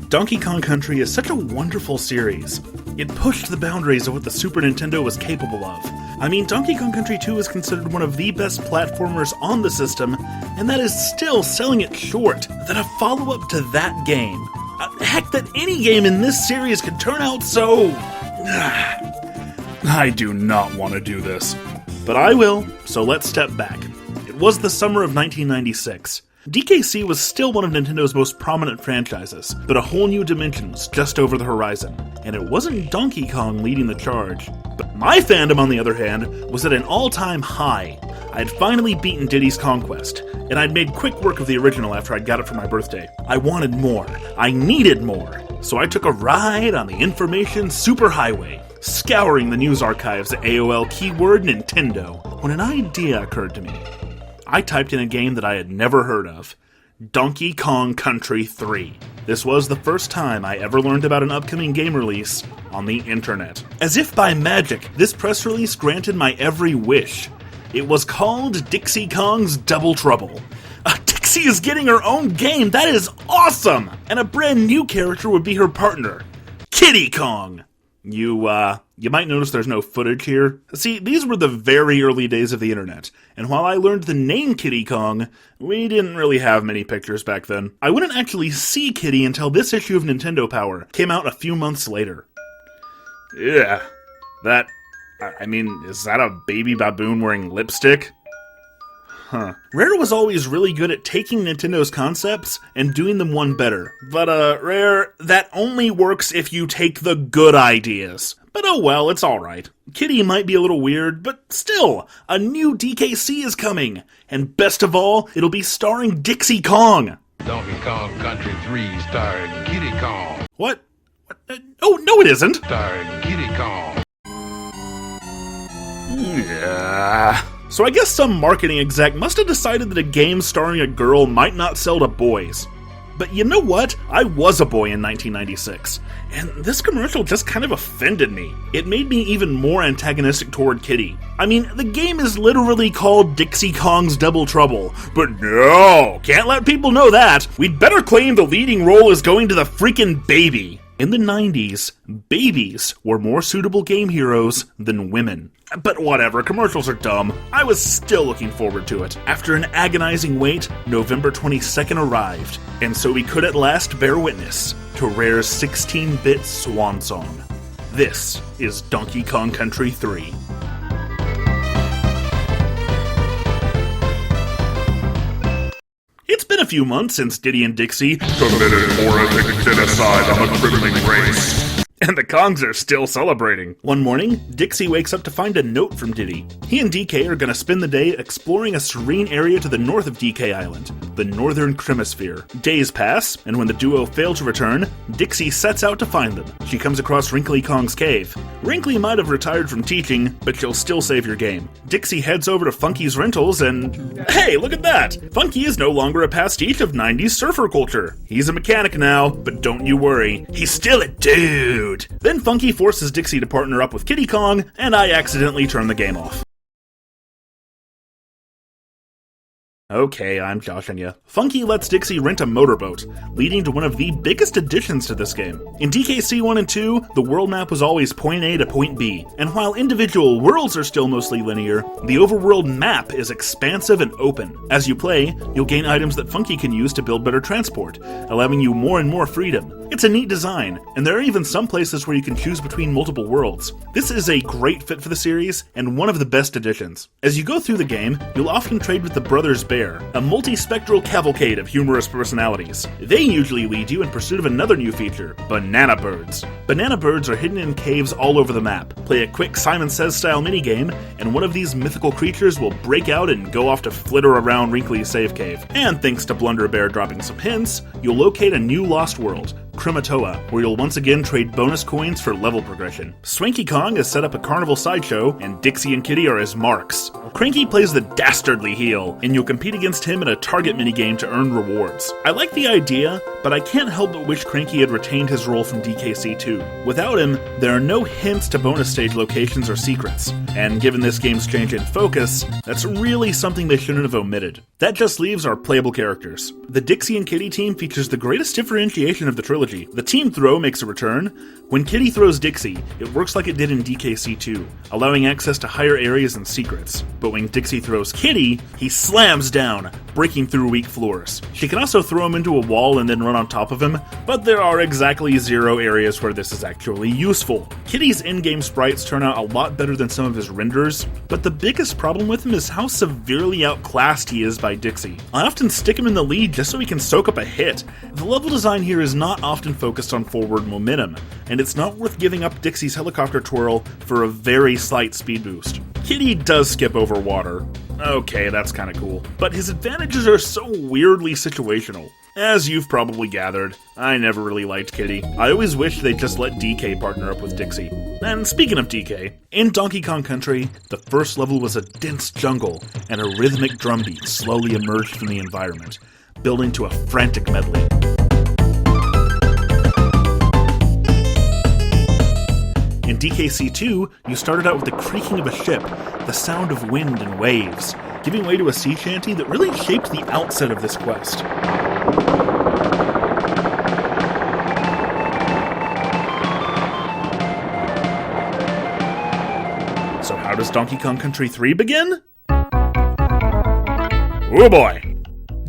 Donkey Kong Country is such a wonderful series. It pushed the boundaries of what the Super Nintendo was capable of. I mean, Donkey Kong Country 2 is considered one of the best platformers on the system, and that is still selling it short. That a follow-up to that game, heck, that any game in this series could turn out so... I do not want to do this. But I will, so let's step back. It was the summer of 1996. DKC was still one of Nintendo's most prominent franchises, but a whole new dimension was just over the horizon, and it wasn't Donkey Kong leading the charge. But my fandom, on the other hand, was at an all-time high. I'd finally beaten Diddy's Conquest, and I'd made quick work of the original after I'd got it for my birthday. I wanted more. I needed more. So I took a ride on the information superhighway, scouring the news archives at AOL keyword Nintendo, when an idea occurred to me. I typed in a game that I had never heard of. Donkey Kong Country 3. This was the first time I ever learned about an upcoming game release on the internet. As if by magic, this press release granted my every wish. It was called Dixie Kong's Double Trouble. Dixie is getting her own game, that is awesome! And a brand new character would be her partner, Kiddy Kong. You might notice there's no footage here. See, these were the very early days of the internet, and while I learned the name Kiddy Kong, we didn't really have many pictures back then. I wouldn't actually see Kiddy until this issue of Nintendo Power came out a few months later. Yeah, is that a baby baboon wearing lipstick? Huh. Rare was always really good at taking Nintendo's concepts and doing them one better. But, Rare, that only works if you take the good ideas. But oh well, it's alright. Kiddy might be a little weird, but still, a new DKC is coming. And best of all, it'll be starring Dixie Kong. Donkey Kong Country 3 starring Kiddy Kong. What? Oh, no it isn't! Starring Kiddy Kong. Yeah. So I guess some marketing exec must have decided that a game starring a girl might not sell to boys. But you know what? I was a boy in 1996, and this commercial just kind of offended me. It made me even more antagonistic toward Kiddy. I mean, the game is literally called Dixie Kong's Double Trouble, but no, can't let people know that. We'd better claim the leading role is going to the freaking baby. In the 90s, babies were more suitable game heroes than women. But whatever, commercials are dumb. I was still looking forward to it. After an agonizing wait, November 22nd arrived, and so we could at last bear witness to Rare's 16-bit swan song. This is Donkey Kong Country 3. It's been a few months since Diddy and Dixie committed horrific genocide on the crippling race. And the Kongs are still celebrating. One morning, Dixie wakes up to find a note from Diddy. He and DK are gonna spend the day exploring a serene area to the north of DK Island, the Northern Cremisphere. Days pass, and when the duo fail to return, Dixie sets out to find them. She comes across Wrinkly Kong's cave. Wrinkly might have retired from teaching, but she'll still save your game. Dixie heads over to Funky's Rentals and... hey, look at that! Funky is no longer a pastiche of 90s surfer culture. He's a mechanic now, but don't you worry, he's still a dude! Then Funky forces Dixie to partner up with Kiddy Kong, and I accidentally turn the game off. Okay, I'm joshing ya. Funky lets Dixie rent a motorboat, leading to one of the biggest additions to this game. In DKC 1 and 2, the world map was always point A to point B, and while individual worlds are still mostly linear, the overworld map is expansive and open. As you play, you'll gain items that Funky can use to build better transport, allowing you more and more freedom. It's a neat design, and there are even some places where you can choose between multiple worlds. This is a great fit for the series, and one of the best additions. As you go through the game, you'll often trade with the Brothers Bear, a multi-spectral cavalcade of humorous personalities. They usually lead you in pursuit of another new feature, Banana Birds. Banana Birds are hidden in caves all over the map. Play a quick Simon Says style minigame, and one of these mythical creatures will break out and go off to flitter around Wrinkly's save cave. And thanks to Blunder Bear dropping some hints, you'll locate a new lost world, Crematoa, where you'll once again trade bonus coins for level progression. Swanky Kong has set up a carnival sideshow, and Dixie and Kiddy are his marks. Cranky plays the dastardly heel, and you'll compete against him in a target minigame to earn rewards. I like the idea, but I can't help but wish Cranky had retained his role from DKC2. Without him, there are no hints to bonus stage locations or secrets, and given this game's change in focus, that's really something they shouldn't have omitted. That just leaves our playable characters. The Dixie and Kiddy team features the greatest differentiation of the trilogy. The team throw makes a return. When Kiddy throws Dixie, it works like it did in DKC2, allowing access to higher areas and secrets. But when Dixie throws Kiddy, he slams down, breaking through weak floors. She can also throw him into a wall and then run on top of him, but there are exactly 0 areas where this is actually useful. Kiddy's in-game sprites turn out a lot better than some of his renders, but the biggest problem with him is how severely outclassed he is by Dixie. I often stick him in the lead just so he can soak up a hit. The level design here is not often focused on forward momentum, and it's not worth giving up Dixie's helicopter twirl for a very slight speed boost. Kiddy does skip over water. Okay, that's kinda cool. But his advantages are so weirdly situational. As you've probably gathered, I never really liked Kiddy. I always wished they'd just let DK partner up with Dixie. And speaking of DK, in Donkey Kong Country, the first level was a dense jungle, and a rhythmic drumbeat slowly emerged from the environment, building to a frantic medley. In DKC2, you started out with the creaking of a ship, the sound of wind and waves, giving way to a sea shanty that really shaped the outset of this quest. So how does Donkey Kong Country 3 begin? Oh boy!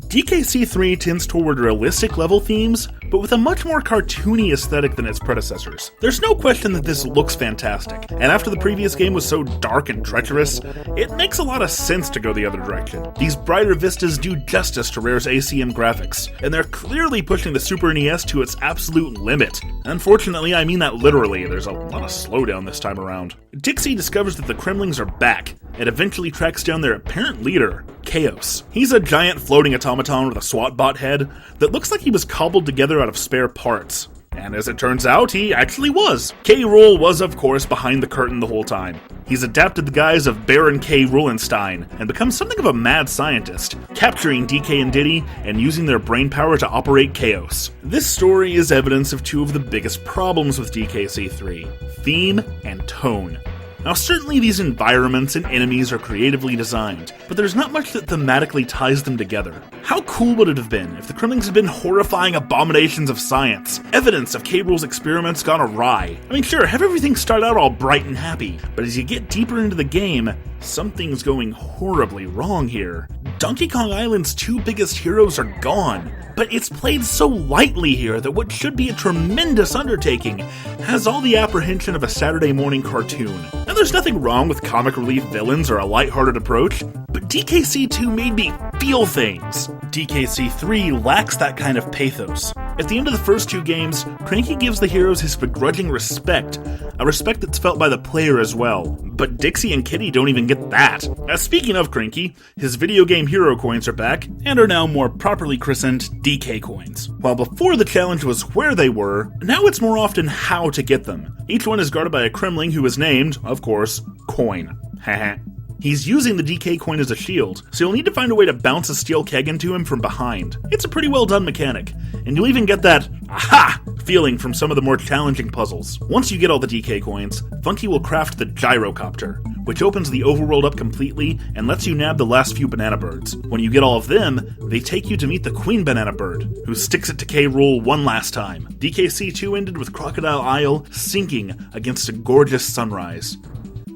DKC3 tends toward realistic level themes, but with a much more cartoony aesthetic than its predecessors. There's no question that this looks fantastic, and after the previous game was so dark and treacherous, it makes a lot of sense to go the other direction. These brighter vistas do justice to Rare's ACM graphics, and they're clearly pushing the Super NES to its absolute limit. Unfortunately, I mean that literally, there's a lot of slowdown this time around. Dixie discovers that the Kremlings are back, and eventually tracks down their apparent leader, Chaos. He's a giant floating automaton with a SWAT bot head that looks like he was cobbled together out of spare parts. And as it turns out, he actually was. K. Rool was, of course, behind the curtain the whole time. He's adapted the guise of Baron K. Rulenstein and become something of a mad scientist, capturing DK and Diddy and using their brainpower to operate Chaos. This story is evidence of two of the biggest problems with DKC3, theme and tone. Now certainly these environments and enemies are creatively designed, but there's not much that thematically ties them together. How cool would it have been if the Kremlings had been horrifying abominations of science, evidence of K. Rool's experiments gone awry? I mean sure, have everything start out all bright and happy, but as you get deeper into the game, something's going horribly wrong here. Donkey Kong Island's two biggest heroes are gone, but it's played so lightly here that what should be a tremendous undertaking has all the apprehension of a Saturday morning cartoon. Now there's nothing wrong with comic relief villains or a lighthearted approach, but DKC2 made me feel things. DKC3 lacks that kind of pathos. At the end of the first two games, Cranky gives the heroes his begrudging respect, a respect that's felt by the player as well. But Dixie and Kiddy don't even get that. Speaking of Cranky, his video game hero coins are back, and are now more properly christened DK coins. While before the challenge was where they were, now it's more often how to get them. Each one is guarded by a Kremling who is named, of course, Coin. Haha. He's using the DK coin as a shield, so you'll need to find a way to bounce a steel keg into him from behind. It's a pretty well done mechanic, and you'll even get that aha feeling from some of the more challenging puzzles. Once you get all the DK coins, Funky will craft the gyrocopter, which opens the overworld up completely and lets you nab the last few banana birds. When you get all of them, they take you to meet the Queen Banana Bird, who sticks it to K. Rool one last time. DKC2 ended with Crocodile Isle sinking against a gorgeous sunrise.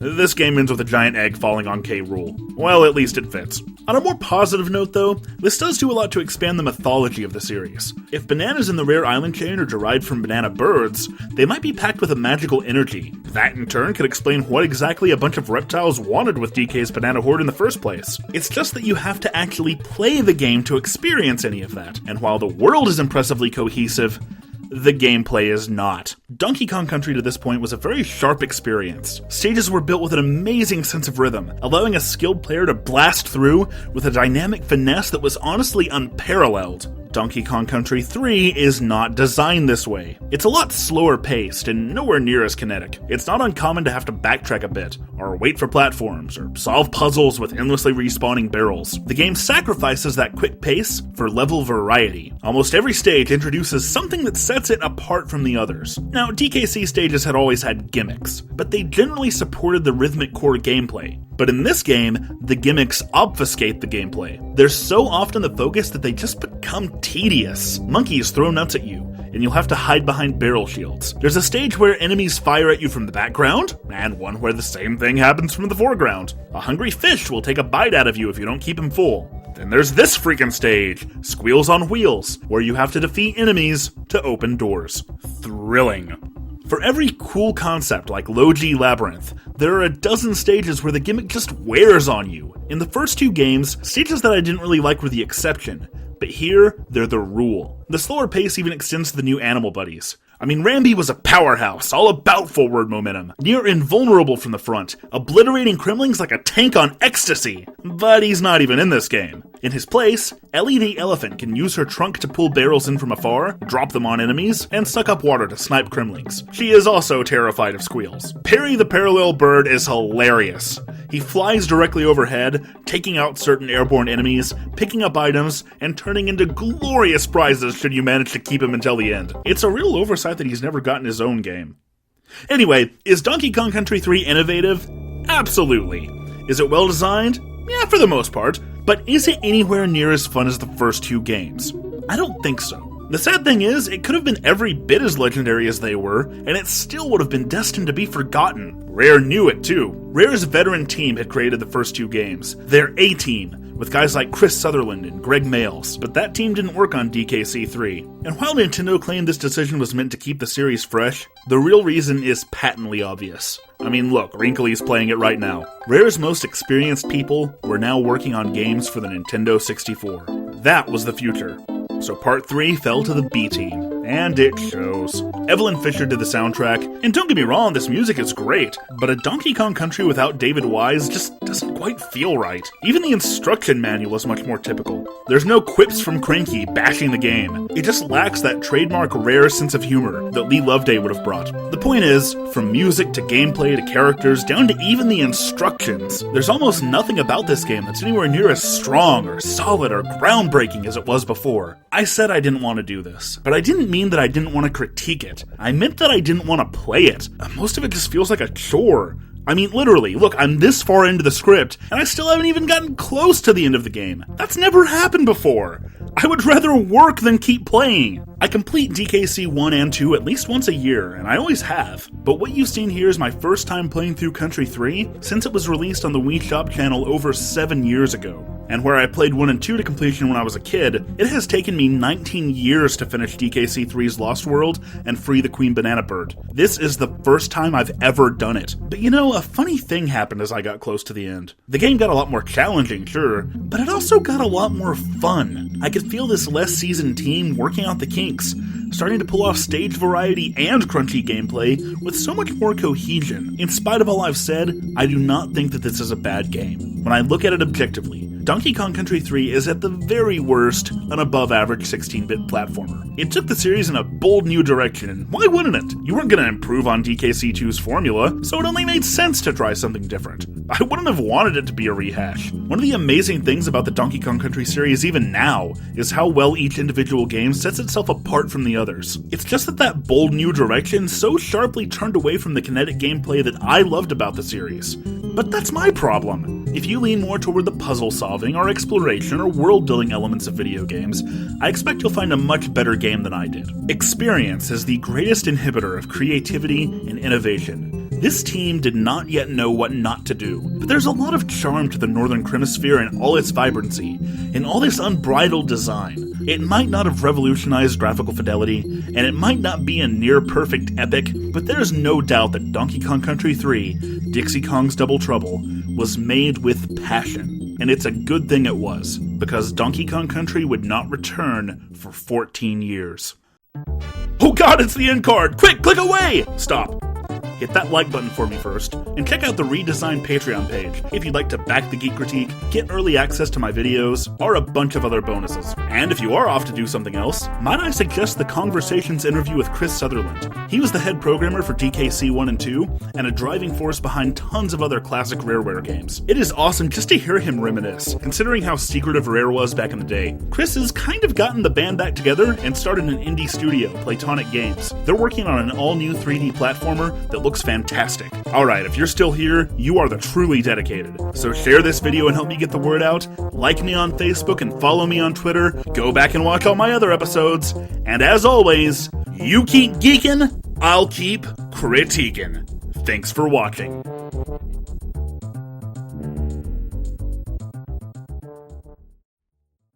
This game ends with a giant egg falling on K. Rool. Well, at least it fits. On a more positive note though, this does do a lot to expand the mythology of the series. If bananas in the Rare Island chain are derived from banana birds, they might be packed with a magical energy. That in turn could explain what exactly a bunch of reptiles wanted with DK's banana horde in the first place. It's just that you have to actually play the game to experience any of that, and while the world is impressively cohesive, the gameplay is not. Donkey Kong Country to this point was a very sharp experience. Stages were built with an amazing sense of rhythm, allowing a skilled player to blast through with a dynamic finesse that was honestly unparalleled. Donkey Kong Country 3 is not designed this way. It's a lot slower paced and nowhere near as kinetic. It's not uncommon to have to backtrack a bit, or wait for platforms, or solve puzzles with endlessly respawning barrels. The game sacrifices that quick pace for level variety. Almost every stage introduces something that sets it apart from the others. Now, DKC stages had always had gimmicks, but they generally supported the rhythmic core gameplay. But in this game, the gimmicks obfuscate the gameplay. They're so often the focus that they just become tedious. Monkeys throw nuts at you, and you'll have to hide behind barrel shields. There's a stage where enemies fire at you from the background, and one where the same thing happens from the foreground. A hungry fish will take a bite out of you if you don't keep him full. Then there's this freaking stage, Squeals on Wheels, where you have to defeat enemies to open doors. Thrilling. For every cool concept like Low-G Labyrinth, there are a dozen stages where the gimmick just wears on you. In the first two games, stages that I didn't really like were the exception, but here, they're the rule. The slower pace even extends to the new animal buddies. I mean, Rambi was a powerhouse, all about forward momentum, near invulnerable from the front, obliterating Kremlings like a tank on ecstasy. But he's not even in this game. In his place, Ellie the Elephant can use her trunk to pull barrels in from afar, drop them on enemies, and suck up water to snipe Kremlings. She is also terrified of squeals. Perry the Parallel Bird is hilarious. He flies directly overhead, taking out certain airborne enemies, picking up items, and turning into glorious prizes should you manage to keep him until the end. It's a real oversight that he's never gotten his own game. Anyway, is Donkey Kong Country 3 innovative? Absolutely. Is it well designed? Yeah, for the most part. But is it anywhere near as fun as the first two games? I don't think so. The sad thing is, it could have been every bit as legendary as they were, and it still would have been destined to be forgotten. Rare knew it too. Rare's veteran team had created the first two games, their A-Team, with guys like Chris Sutherland and Greg Mayles, but that team didn't work on DKC3. And while Nintendo claimed this decision was meant to keep the series fresh, the real reason is patently obvious. I mean, look, Wrinkly's playing it right now. Rare's most experienced people were now working on games for the Nintendo 64. That was the future. So Part 3 fell to the B-Team, and it shows. Evelyn Fisher did the soundtrack, and don't get me wrong, this music is great, but a Donkey Kong Country without David Wise just doesn't quite feel right. Even the instruction manual is much more typical. There's no quips from Cranky bashing the game. It just lacks that trademark Rare sense of humor that Lee Loveday would have brought. The point is, from music to gameplay to characters, down to even the instructions, there's almost nothing about this game that's anywhere near as strong or solid or groundbreaking as it was before. I said I didn't want to do this, but I didn't mean that I didn't want to critique it. I meant that I didn't want to play it. Most of it just feels like a chore. I mean, literally, look, I'm this far into the script, and I still haven't even gotten close to the end of the game. That's never happened before. I would rather work than keep playing. I complete DKC 1 and 2 at least once a year, and I always have. But what you've seen here is my first time playing through Country 3 since it was released on the Wii Shop channel over 7 years ago. And where I played 1 and 2 to completion when I was a kid, it has taken me 19 years to finish DKC 3's Lost World and free the Queen Banana Bird. This is the first time I've ever done it. But you know, a funny thing happened as I got close to the end. The game got a lot more challenging, sure, but it also got a lot more fun. I could feel this less seasoned team working out the kinks, starting to pull off stage variety and crunchy gameplay with so much more cohesion. In spite of all I've said, I do not think that this is a bad game. When I look at it objectively, Donkey Kong Country 3 is at the very worst an above-average 16-bit platformer. It took the series in a bold new direction, and why wouldn't it? You weren't going to improve on DKC2's formula, so it only made sense to try something different. I wouldn't have wanted it to be a rehash. One of the amazing things about the Donkey Kong Country series even now is how well each individual game sets itself apart from the others. It's just that bold new direction so sharply turned away from the kinetic gameplay that I loved about the series. But that's my problem. If you lean more toward the puzzle solving or exploration or world building elements of video games, I expect you'll find a much better game than I did. Experience is the greatest inhibitor of creativity and innovation. This team did not yet know what not to do, but there's a lot of charm to the Northern Hemisphere and all its vibrancy, and all this unbridled design. It might not have revolutionized graphical fidelity, and it might not be a near-perfect epic, but there's no doubt that Donkey Kong Country 3, Dixie Kong's Double Trouble, was made with passion. And it's a good thing it was, because Donkey Kong Country would not return for 14 years. Oh god, it's the end card! Quick, click away! Stop. hit that like button for me first, and check out the redesigned Patreon page if you'd like to back the Geek Critique, get early access to my videos, or a bunch of other bonuses. And if you are off to do something else, might I suggest the Conversations interview with Chris Sutherland. He was the head programmer for DKC 1 and 2, and a driving force behind tons of other classic Rareware games. It is awesome just to hear him reminisce, considering how secretive Rare was back in the day. Chris has kind of gotten the band back together and started an indie studio, Platonic Games. They're working on an all-new 3D platformer that looks fantastic. Alright, if you're still here, you are the truly dedicated. So share this video and help me get the word out, like me on Facebook and follow me on Twitter, go back and watch all my other episodes, and as always, you keep geeking, I'll keep critiquing. Thanks for watching.